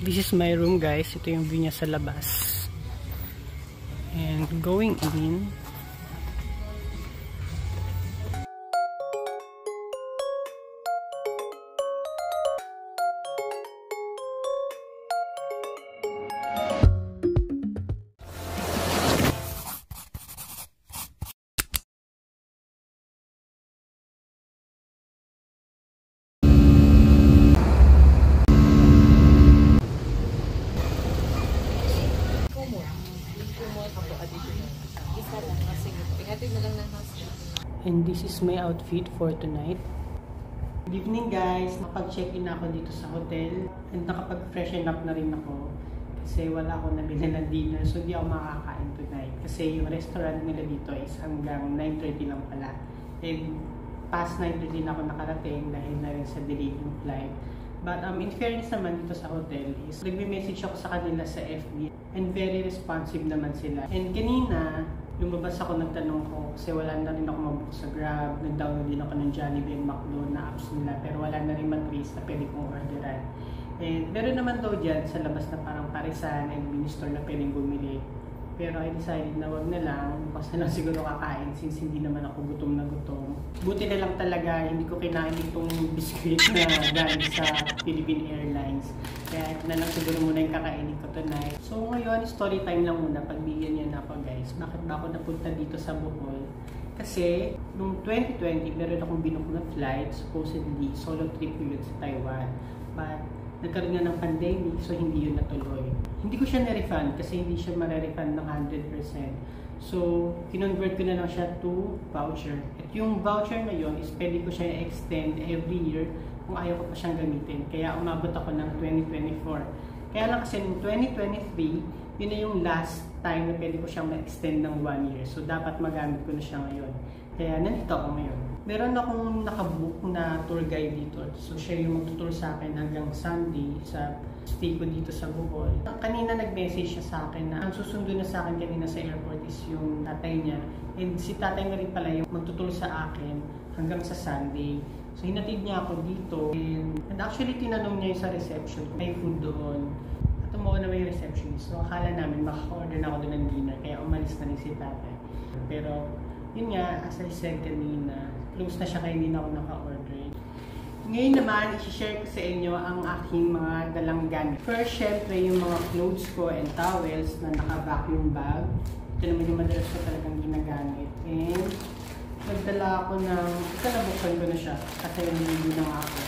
This is my room, guys. Ito yung view niya sa labas. And going in, and this is my outfit for tonight. Good evening, guys. Nakapag-check-in ako dito sa hotel and nakapag-freshen up na rin ako kasi wala akong nabili na dinner, so di ako makakain tonight kasi yung restaurant nila dito is hanggang 9:30 lang pala, and past 9:30 na ako nakarating dahil na rin sa delayed yung flight. But in fairness naman dito sa hotel is nagme-message ako sa kanila sa FB and very responsive naman sila. And kanina lumabas ako, nagtanong ko kasi wala na rin ako mabook sa Grab, nag-download din ako ng Jollibee and McDo na apps nila, pero wala na rin matrace na pwede kong orderan. And meron naman daw dyan sa labas na parang parisan and mini store na pwedeng bumili, pero I decided na wag na lang, bukas na lang siguro kakain since hindi naman ako gutom na gutom. Buti na lang talaga hindi ko kinain itong biscuit na galing sa Philippine Airlines, kaya ito na lang siguro muna yung kakainin ko tonight. So ngayon, story time lang muna, pagbigyan niyo na ako, guys. Bakit ba ako napunta dito sa Bohol? Kasi noong 2020 meron akong binook na flight, supposedly solo trip ko yun sa Taiwan, but nagkaroon nga ng pandemic, so hindi yun natuloy. Hindi ko siya na-refund kasi hindi siya ma-refund ng 100%. So, kinonvert ko na lang siya to voucher. At yung voucher na yun is pwede ko siya extend every year kung ayaw ko pa siyang gamitin. Kaya umabot ako ng 2024. Kaya lang kasi noong 2023, yun na yung last time na pwede ko siyang ma-extend ng 1 year. So, dapat magamit ko na siya ngayon. Kaya nandito ako ngayon. Meron akong nakabook na tour guide dito. So, siya yung magtutur sa akin hanggang Sunday sa stay ko dito sa Bohol. Kanina nag-message siya sa akin na ang susundo na sa akin kanina sa airport is yung tatay niya. And si tatay na rin pala yung magtutur sa akin hanggang sa Sunday. So, hinatid niya ako dito. And actually, tinanong niya yung sa reception kung may food doon. At umuha na may receptionist. So, akala namin makaka-order na ako doon ng dinner. Kaya umalis na rin si tatay. Pero, yun nga, as I said kanina, close na siya kaya hindi na ako naka-order. Ngayon naman, i-share ko sa inyo ang aking mga dalang gamit. First, syempre, yung mga clothes ko and towels na naka-vacuum bag. Ito naman yung madalas ko talagang ginagamit. And, nagdala ako ng, ito nabuksan ko na siya kasi hindi na nga ako.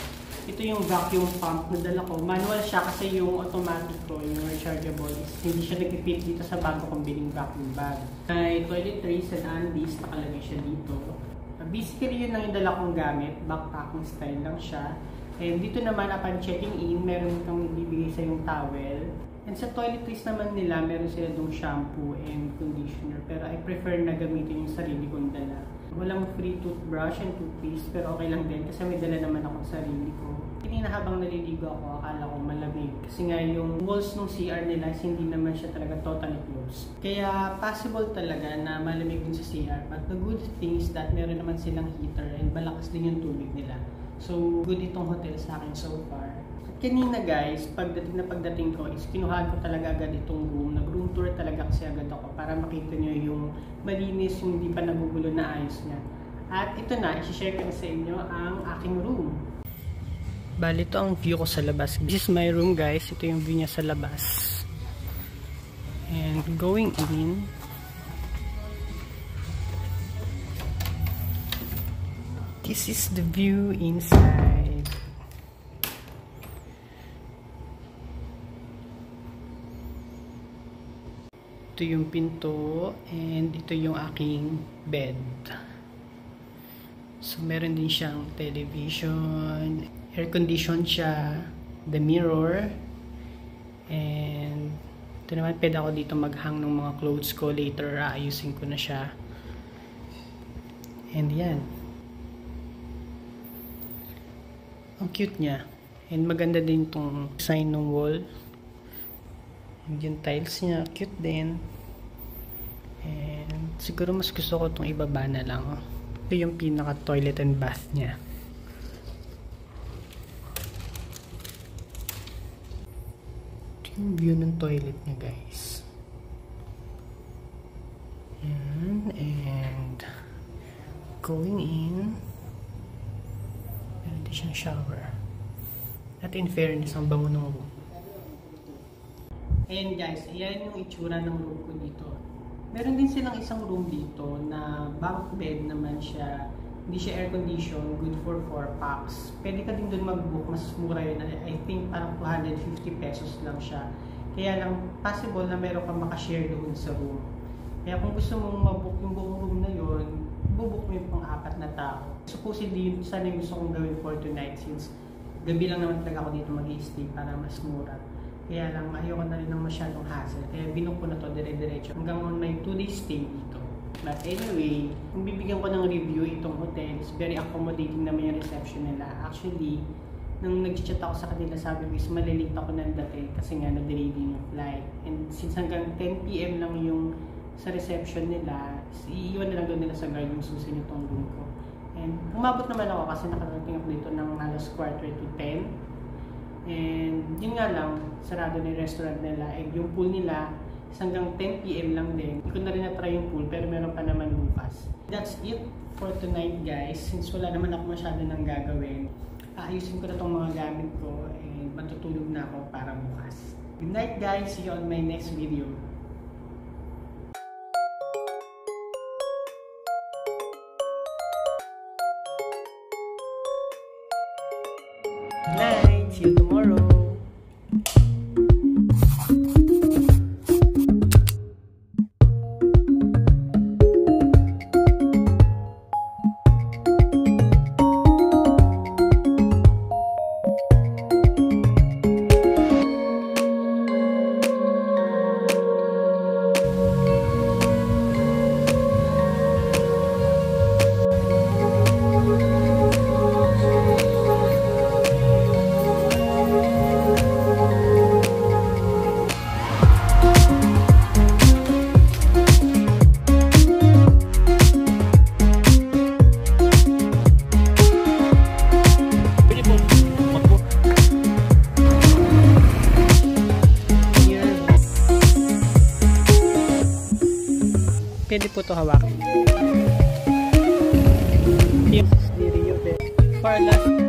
Ito yung vacuum pump na dala ko. Manual siya kasi yung automatic ko, yung rechargeable, is hindi siya nag-fit dito sa bago kong biling vacuum bag. May toiletries and undies, nakalagay siya dito. Basically, yun lang yung dala kong gamit. Backpacking style lang siya. And dito naman, upon checking in, meron kang ibibigay sa yung towel. And sa toiletries naman nila, meron sila dong shampoo and conditioner. Pero I prefer na gamitin yung sarili kong dala. Walang free toothbrush and toothpaste, pero okay lang din kasi may dala naman akong sarili ko. Kanina habang naliligo ako, akala ko malamig. Kasi nga yung walls ng CR nila, hindi naman siya talaga totally closed. Kaya possible talaga na malamig din sa CR. But the good thing is that meron naman silang heater and malakas din yung tubig nila. So, good itong hotel sa akin so far. At kanina, guys, pagdating ko is kinuhaan ko talaga agad itong room. Nag-room tour talaga kasi agad ako para makita nyo yung malinis, yung hindi pa nagugulo na ayos niya. At ito na, i-share ko na sa inyo ang aking room. Bali, ito ang view ko sa labas. This is my room, guys. Ito yung view niya sa labas. And going in, this is the view inside. Ito yung pinto and ito yung aking bed. So, meron din siyang television, air condition siya, the mirror, and ito naman, pwede ako dito maghang ng mga clothes ko later, aayusin ko na siya. And yan. Ang cute niya. And maganda din itong design ng wall. And yung tiles niya, cute din. And siguro mas gusto ko itong ibaba na lang. Ito yung pinaka toilet and bath niya. Yung view ng toilet niya, guys. And going in, meron din siyang shower. At in fairness, ang bango ng room. Ayan guys, ayan yung itsura ng room ko dito. Meron din silang isang room dito na bunk bed naman siya. Hindi siya air condition, good for 4 packs. Pwede ka din doon mag-book, mas mura yun. I think parang 250 pesos lang siya. Kaya lang possible na meron kang makashare doon sa room. Kaya kung gusto mong mag-book yung buong room na yun, bubook mo yung pang-4 na tao. Supposedly yun, sana yung gusto kong gawin for tonight since gabi lang naman talaga ako dito mag-i-stay para mas mura. Kaya lang ayoko na rin ng masyadong hassle. Kaya binook ko na to dire-diretso hanggang may 2 days stay dito. But anyway, kung bibigyan ko ng review itong hotel, is very accommodating naman yung reception nila. Actually, nung nag-chat ako sa kanila, sabi ko is malilate ako ng dati kasi nga na-delay din yung flight. And since hanggang 10 PM lang yung sa reception nila, iiwan na lang doon nila sa guard yung susi nitong room ko. And umabot naman ako kasi nakarating ako dito ng alas 9:45. And yun nga lang, sarado na yung restaurant nila. And yung pool nila, hanggang 10 PM lang din. Hindi ko na rin na-try yung pool pero meron pa naman bukas. That's it for tonight guys. Since wala naman ako masyado nang gagawin, aayusin ko na itong mga gamit ko and matutulog na ako para bukas. Good night guys. See you on my next video. Good night. See you tomorrow. Pwede po ito hawakan. Yes, for last